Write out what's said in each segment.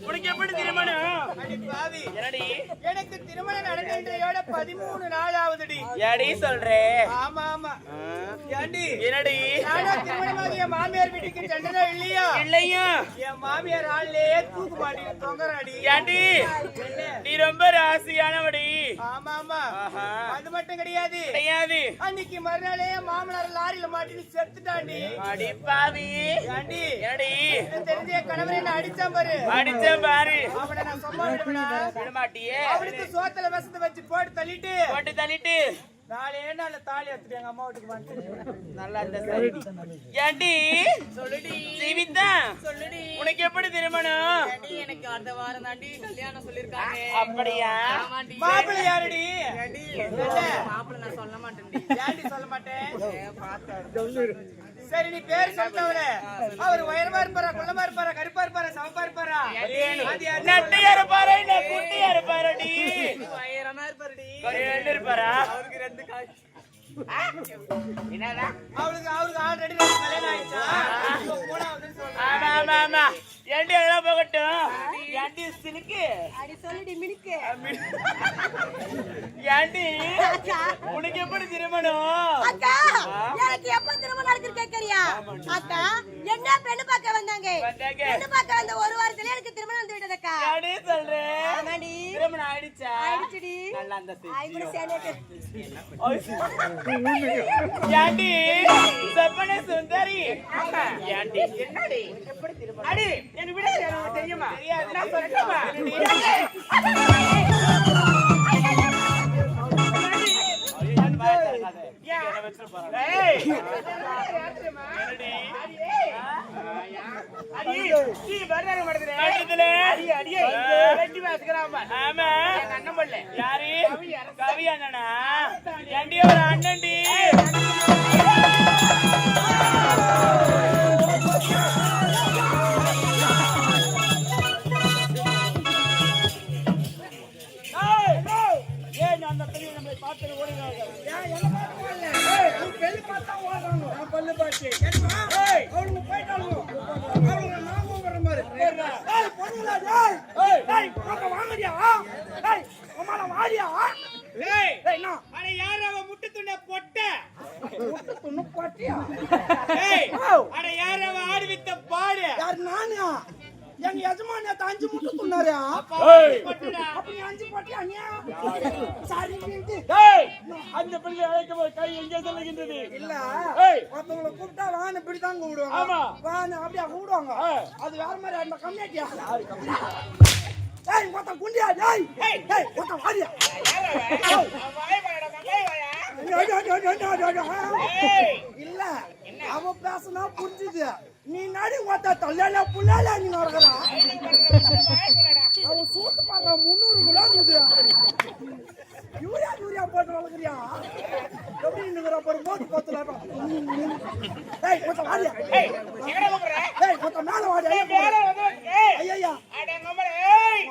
உனக்கு எப்படி திருமணம்? எனக்கு திருமணம் நடந்தோட 13 நாள் ஆகுதுடி. ஏடி சொல்றே? ஆமா ஆமா. ஏண்டி என்னடி திருமணமாக என் மாமியார் வீட்டுக்கு சென்றதா இல்லையா? இல்லையா? என் மாமியார் ஆள்லே தூக்கு மாட்டி தொங்கறாடி. ஏண்டி நீ ரொம்ப ராசியானவடி. ஆமா ஆமா. அது மட்டும் கிடையாது. அன்னைக்கு மறுநாளே மாமனார் லாரியில மாட்டி செத்துட்டாண்டி. அடி பாவி. ஏண்டி என்னடி தெரிஞ்ச கணவரை என்ன அடிச்சான் பாரு. அவனை நான் சும்மா விட மாட்டியே. அவனுக்கு சோத்துல விஷத்தை வச்சு போட்டு தள்ளிட்டு நாளே நாள் தாலி எடுத்துட்டு எங்க அம்மா வீட்டுக்கு வந்துட்டு நல்லா இருந்த. ஏண்டி சொல்லுடி ஜீவிதா, சொல்லுடி உனக்கு எப்படி திருமணம்? எனக்கு அடுத்த வாரம் தாண்டி கல்யாணம் சொல்லிருக்காங்க. அப்படியா? மாப்பிள்ளை யாருடி? மாப்பிள்ளை நான் சொல்ல மாட்டேன். ஏண்டி சொல்ல மாட்டேன்? சரி நீ பேர் சொல்றவரே. அவர் உயரமா இருப்பாரா, குள்ளமா இருப்பாரா, கருப்பா இருப்பாரா, சவப்பா இருப்பாரா? நட்டையா இருப்பாரா இல்ல குட்டியா இருப்பாரடி? உயரமா இருப்பாருடி. இருப்பாரா? அவருக்கு 2 கால். என்னடா அவருக்கு ஆல்ரெடி கல்யாணம் ஆயிடுச்சா? ஆமா ஆமா ஆமா. ஏண்டி அதெல்லாம் போகட்டும். ஏண்டி சினுக்கு அடி சொல்லுடி மினுக்கு. ஏண்டி உனக்கு எப்படி திருமணம்? அக்கா எனக்கு எப்ப திருமணம் நடக்குது கேக்குறியா? அக்கா என்ன பெண்ணு பார்க்க வந்தாங்க. பெண்ணு பார்க்க வந்த ஒரு வாரத்துல எனக்கு திருமணம் வந்து விட்டதக்கா. ஏண்டி சொல்றே? ஆமாடி. திருமணம் ஆயிடுச்சா? ஆயிடுச்சுடி. நல்லா அந்த ஐபுடி சேனேக்கு. ஏண்டி சப்பன சுந்தரி. ஏண்டி என்னடி எப்படி திருமணம்? அடி எனக்கு விட தெரியுமா? தெரியாது. நான் சொல்லட்டுமா? கவி அண்ணனா? ஏண்டி ஒரு அண்ணன்டி. எங்க எஜமான 5 முட்டை துண்ணாரு. அந்த பிள்ளை அழைக்கும் போது கை எங்கே சொல்லுகின்றது? இல்ல ஒருத்தவங்களை கூப்பிட்டா வான்னு இப்படிதான் கூப்பிடுவாங்க. வான்னு அப்படியா கூப்பிடுவாங்க. அது வேற மாதிரி அந்த கம்யூனிட்டியா? மொத்தம் குண்டியா? மொத்தம் வாரியா? இல்ல அவ பேசுனா புரிஞ்சுது. நீ நடி ஓத்த தொல்லையில புள்ளால நீ நடக்கிறா. அவன் சூட்டு பாக்குற 300 கிலோ இருக்குது. யூரியா போட்டு வளர்க்குறியா? எப்படி நிக்கிற பாரு மோட்டு போத்துல. மொத்தம் வாரியா? மொத்தம் மேல வாரியா? ஐயா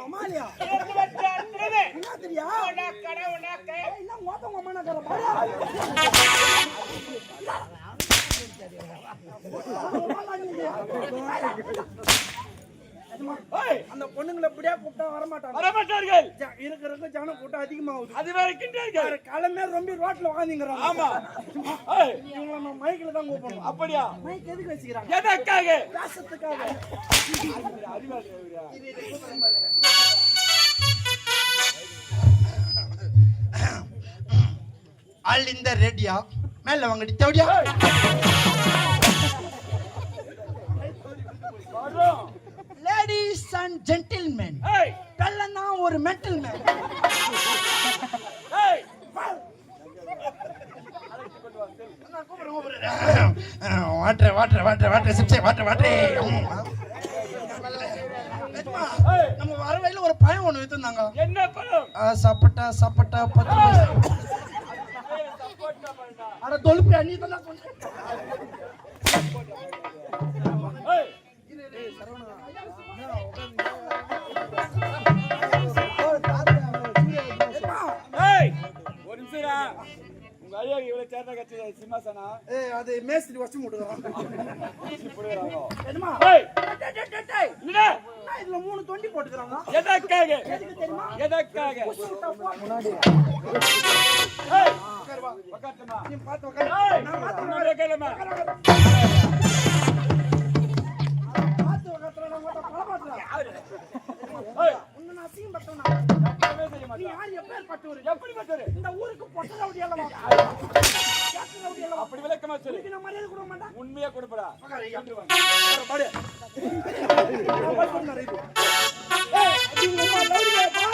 அம்மாலியா என்ன தெரியா? என்ன மொத்தம் அம்மா நகர பாரு. அந்த பொண்ணுங்களை இப்படியே கூப்பிட்டா வரமாட்டார்கள். இருக்கிற ஜனம் கூட்டம் அதிகமாகுது. அது வரைக்கும் கிளம்பே ரொம்ப ரோட்ல உட்காந்துங்கிறாங்க. ஆமா இவங்களை நம்ம மைக்கில் தான் கூப்பிடணும். அப்படியா? மைக் எதுக்கு வச்சுக்கிறாங்க? எதற்காக? பேசத்துக்காக. ஆல் இந்த ரெடியா மேல வாங்கடி தேடியா. லேடிஸ் அண்ட் ஜென்டில்மேன், கல்லனா ஒரு mental man. Water water water water சிப்ஸே வாட்டர் வாட்டர். நம்ம வர வழியில ஒரு பழம் ஒண்ணு வித்துனாங்க. என்ன பழம்? சப்பட்டா சப்பட்டா 10 பைசா. அட தொழுப்பு நீ தான் சொன்ன. ஒரு நிமிஷம் உங்க தெரியும் இவ்வளவு சேர்ந்த கட்சி சிம்மாசனா அது மேஸ்திரி வச்சு முடுறான் என்னமா ஏய் என்ன இதுல 3 தொண்டி போட்டுக்கறாங்க எதற்காக எதுக்கு தெரியுமா எதற்காக முன்னாடி ஏய் உட்காருவா உட்காருமா நீ பாத்து உட்காரு நான் பாத்து உட்காருமா பாத்து உட்காருற நான் மொத்த பல பாத்துறேன் ஏய் உன்ன நான் சீம் பட்டனா எப்பவே செய்ய நீ மாட்டேன் யார் எப்பேர் பட்டூர் எப்படி பட்டரு இந்த ஊருக்கு பொட்ட ரவுடி எல்லாம் அப்படி விளக்கமா சொல்லு இதுக்கு நான் மரியாதை கொடுக்க மாட்டேன் உண்மையா கொடுப்படா உட்காரு கொண்டு வா பாடு நான் பாடு பண்ணறேன் இது ஏய் நீ உம்மா ரவுடியா பா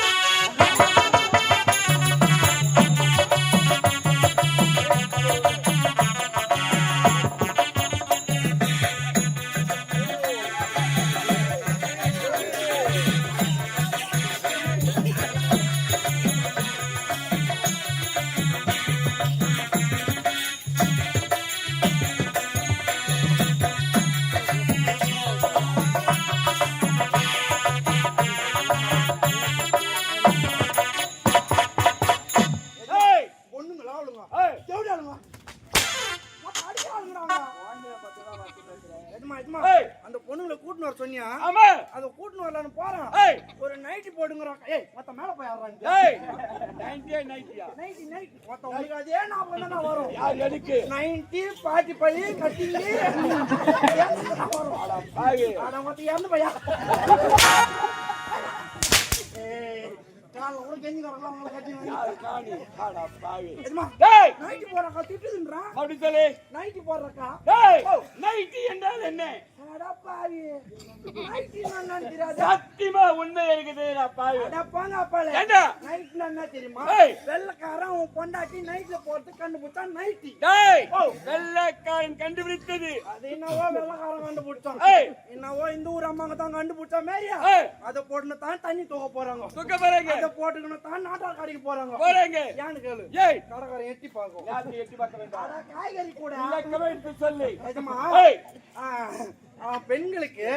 அந்த பொண்ணுங்களை கூட்டினு வர சொன்னியா ஆமா அத கூட்டினு வரலான்னு போறான் ஏய் ஒரு நைட்டி போடுங்கறான் ஏய் மொத்த மேல போய் ஆடுறாங்க ஏய் 90 நைட்டி மொத்த உங்களுக்கு அதே ஞாபகம் தான வரும் யார் எதுக்கு 90 45 கட்டிங்க வரும் ஆகே அட மொத்த இறந்து பையா ஏய் கால ஒரு கெஞ்சி வரலாம் உங்களை கட்டிங்க யார் காணி ஆடா பாவி எதுமா டேய் நைட்டி போறக்கா திட்டுதுன்றா அப்படி சொல்லு நைட்டி போறக்கா டேய் நைட்டி என்றால் என்ன அட பாவி நைட்டி நான் நினைக்கிறாத சத்தியமா உண்மை இருக்குது பாவி அட போங்க அப்பாலே ஏண்டா நைட் என்ன தெரியுமா ஏய் வெள்ளக்காரன் உன் பொண்டாட்டி நைட்ல போட்டு கண்டுபிடிச்சா நைட்டி டேய் வெள்ளக்காரன் கண்டுபிடித்தது அது என்னவோ வெள்ளக்காரன் கண்டுபிடிச்சான் ஏய் என்னவோ இந்த ஊர் அம்மாங்க தான் கண்டுபிடிச்சா மேரியா ஏய் அத போட்டுன்னு தான் தண்ணி தூக்க போறாங்க துக்க போறீங்க அத போட்டுக்கணும் தான் நாட்டார் கடைக்கு போறாங்க போறீங்க ஏன்னு கேளு ஏய் கடைக்காரன் எட்டி பாக்கும் யாருக்கு எட்டி பார்க்க வேண்டாம் அட காய்கறி கூட விளக்கமா எடுத்து சொல்லு எஜமா ஏய் பெண்களுக்கு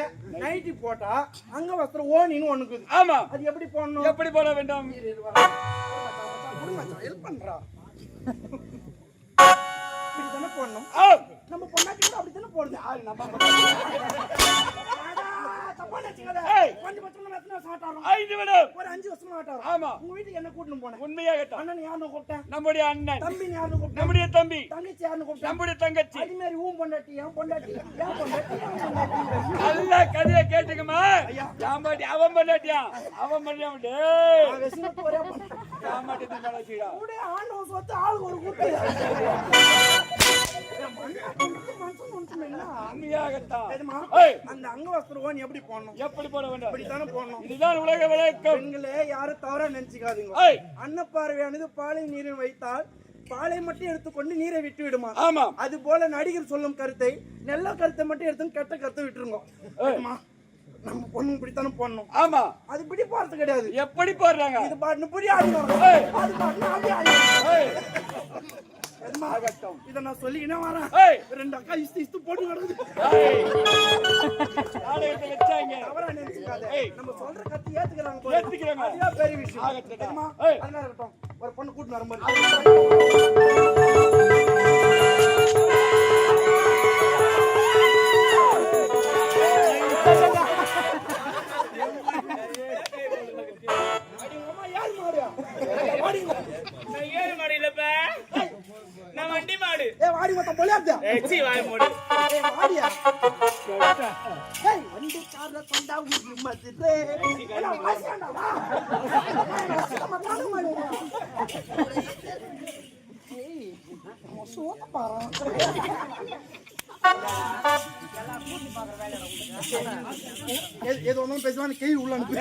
நைட்டி போட்டா அங்க வஸ்திரம் ஓனின்னு ஒண்ணுக்குது ஆமா அது எப்படி போடணும் எப்படி போட வேண்டும் ஹெல்ப் பண்றா இப்படித்தானே போடணும் ஆ நம்ம பொண்ணாட்டி கூட அப்படித்தானே போடுது யாரு நம்ம தப்பா நினைச்சுக்காத ஏய் கொஞ்சம் பச்சை எத்தனை வருஷம் ஆட்டாரோம் 5 விடம் ஒரு 5 வருஷமா ஆட்டாரோம் ஆமா உங்க வீட்டுக்கு என்ன கூட்டிட்டு போனேன் உண்மையாகட்டும் அண்ணன் யாருன்னு கூப்பிட்டேன் நம்முடைய அண்ணன் தம்பி யாருன்னு கூப்பிட்டேன் நம்முடைய தம்பி தங்கச்சி யாருன்னு கூப்பிட்டேன் நம்முடைய தங்கச்சி அது மாதிரி ஊன் பொண்டாட்டி ஏன் பொண்டாட்டி ஏன் பொண்டாட்டி நல்ல கதையை கேட்டுக்குமா யாமாட்டி அவன் பண்ணாட்டியா அவன் பண்ணாம டேய் வெசினத்து ஒரே யாமாட்டி தங்கச்சிடா கூட ஆண்டவன் சொத்து ஆளுக்கு ஒரு கூட்டு உண்மையாகத்தான் அந்த அங்கவஸ்திரம் எப்படி போடணும் எப்படி போட வேண்டும் இப்படித்தானே போடணும் இதுதான் உலக விளக்கம் பெண்களே யாரும் தவறா நினைச்சுக்காதீங்க ஏய் அன்னப்பார்வையானது பாலை நீரில் வைத்தால் பாலை மட்டும் எடுத்துக்கொண்டு நீரை விட்டு விடுமா ஆமா அது போல நடிகர் சொல்லும் கருத்தை நல்ல கருத்தை மட்டும் எடுத்து கெட்ட கருத்தை விட்டுருங்க நம்ம பொண்ணு இப்படித்தானே போடணும் ஆமா அது இப்படி போறது கிடையாது எப்படி போடுறாங்க இது பாட்டு புரிய ஆடிவாங்க அது பாட்டு ஆடி ஆகட்டும் இத நான் சொல்லிக்கினே வரேன் ஏய் ரெண்டு அக்கா இஸ்து போட்டு நடக்குது ஏய் ஆளையத்தை வெச்சாங்க தவறா நினைச்சுக்காத நம்ம சொல்ற கத்தி ஏத்துக்கறாங்க ஏத்துக்கறாங்க அதுதான் பெரிய விஷயம் ஆகட்டும் தெரியுமா ஏய் அதனால இருக்கட்டும் ஒரு பொண்ணு கூட்டி வரும்போது ஏறு மாடு இல்லப்ப நான் வண்டி மாடு வாடி மொத்தம் பொலியாதே ஏச்சி வாய் மூடு வாடியா வண்டி கார்ல கொண்டா ஊரு மதிரே எல்லாம் வாசியாண்டா வா நம்ம காண மாட்டோம் சோத்த பாரு ஏதோ ஒன்னும் பேசுவான்னு கை உள்ள அனுப்பு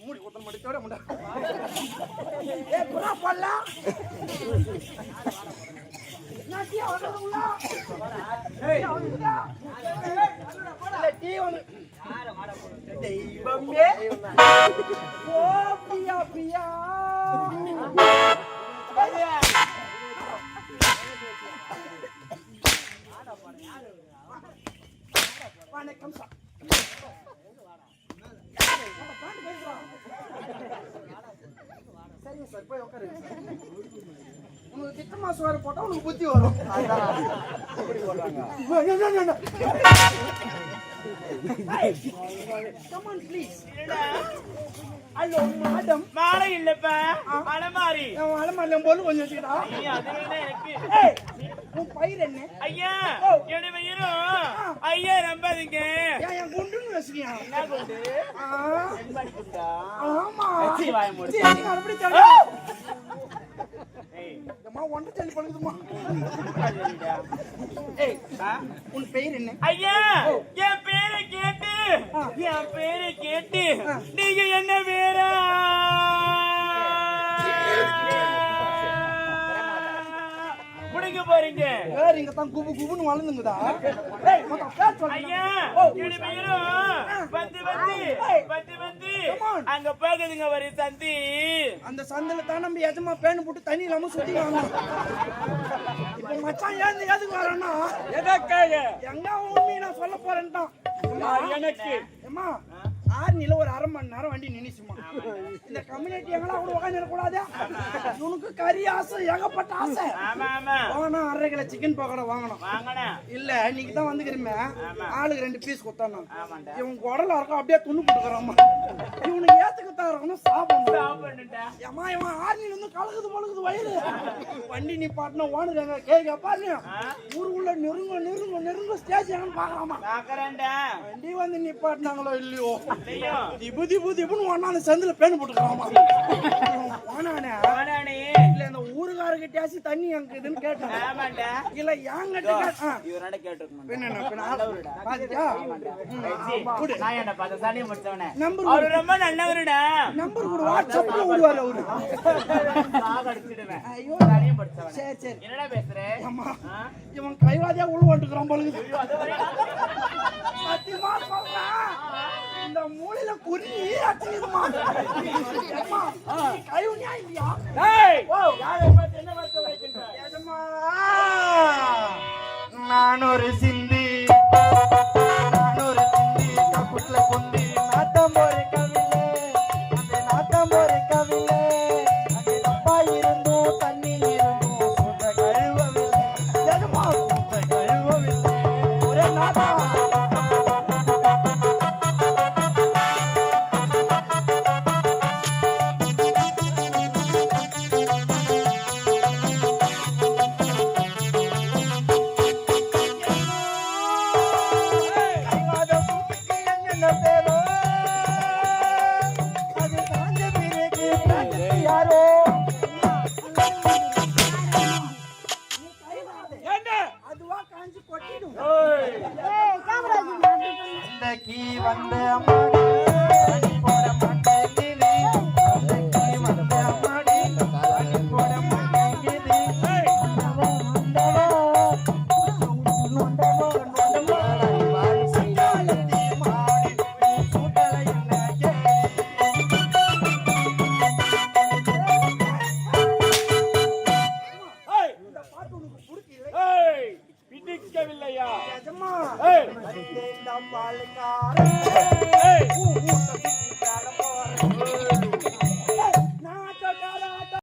மூடி கொத்தல் மடிச்சோட முண்டா புறா போடலாம் நாட்டியா வரதுல தெய்வமே ஓ பியா பியா வணக்கம் சார் சரிங்க சார் போய் உட்காருங்க சார். உனக்கு திட்டமா சோறு போட்டா உனக்கு புத்தி வரும். Come on, please. Hello madam. மாலை இல்லப்பா, அலமாரி. அலமாரில பொருள் கொஞ்சம் வச்சுக்கிட்டா. நீ அது வேணா எனக்கு. உன் பயிர் என்ன? ஐயா, என்னுடைய பெயரும் ஐயா நம்பாதீங்க. என் குண்டுன்னு வச்சுக்கியா? என்ன குண்டு? செண்படி குண்டா? ஆமா. சீ, வாயை மூடு. சீ, நீங்க அப்படி தர. ஏய், அம்மா ஒன்றை சொல்லி பழகுதுமா. சரிடா. ஏய், உன் பெயர் என்ன? ஐயா, என் பேரை கேட்டு நீங்க என்ன பேரா முடிங்க போறீங்க? வேற இங்க தான் குபு குபுன்னு வளர்ந்துங்கடா. ஏய், மொத்தம் பேர் சொல்லு. ஐயா, என்னுடைய பெயரும் வந்து அங்க போகுதுங்க ஒரு சந்தி. அந்த சந்தில தான் நம்ம எஜமா பேனு போட்டு தண்ணி இல்லாம சொல்லிடுவாங்க. இப்ப மச்சான் ஏன் எதுக்கு வரேன்னா எதற்காக? எங்க உண்மையை நான் சொல்ல போறேன்ட்டான். எனக்கு ஏமா ஆர்னில ஒரு அரை மணி நேரம் வண்டி நின்னுச்சுமா. இந்த கம்யூனிட்டி எங்களா கூட உட்காந்து கூடாது. உனக்கு கறி ஆசை, ஏகப்பட்ட ஆசை. ஆமா ஆமா, போனா 1/2 கிலோ சிக்கன் பக்கோடா வாங்கணும். வாங்கணும். இல்ல இன்னைக்கு தான் வந்துக்கிறமே, ஆளுக்கு 2 பீஸ் கொடுத்தானு. ஆமாண்டா. இவன் குடல இருக்கும் அப்படியே துண்ணு போட்டுக்கிறாமா. இவனுக்கு ஏத்துக்கு தான் இருக்கணும் சாப்பிடணும். சாப்பிடுடா. ஏமா இவன் ஆர்னில இருந்து கலகுது மழுகுது வயிறு. வண்டி நீ பாட்டுனா ஓனுறாங்க கேட்க பாருங்க. ஊருக்குள்ள நெருங்க ஸ்டேஜ் ஏன்னு பாக்கலாமா. பாக்குறேன்டா. வண்டி வந்து நீ பாட்டுனாங்களோ இல்லையோ, ஐயோ, திபுன்னு ஒன்னா அந்த சந்தில பேனு போட்டுக்கலாமா. போனானே வாடானே. இல்ல இந்த ஊருக்காரர்கிட்டயாச்சு தண்ணி அங்குதுன்னு கேட்டேன். ஆமாண்டா. இல்ல யாங்கிட்ட இவராட கேட்டிருக்கணும். பாத்தியா குடு. நான் என்ன பார்த்த சாணியை முடிச்சவனே. நம்பர் அவரு ரொம்ப நல்லவருடா. நம்பர் கூட வாட்ஸ்அப்ல விடுவாரு அவரு. நான் அடிச்சிடுவேன். ஐயோ சாணியை முடிச்சவனே. சரி சரி. என்னடா பேசுற? அம்மா இவன் கைவாதியா உள்ள வந்துக்கிறான் போலுது. சத்தியமா சொல்றேன், இந்த மூலையில குறி அடிச்சுமா. அம்மா கைவுனியா இல்லையா? டேய், ஓ, யாரை பார்த்து என்ன வார்த்தை வைக்கின்ற? ஏஜமா நான் ஒரு சிந்தி கப்புட்ல கொண்டு நாட்டம் ஒரு கவிலே, அந்த நாட்டம் ஒரு கவிலே, அங்கே அப்பா இருந்தும் தண்ணி இருந்தும் சுத்த கழுவவில்லை. ஏஜமா சுத்த கழுவவில்லை. ஒரே நாட்டம். வந்த அம்மாடி அடி போட மாட்டேங்கிது. அன்னைக்கு வந்த அம்மாடி அடி போட மாட்டேங்கிது. பிடிக்கவில்லையா? எஜமா ஏய், இந்த பால்காரே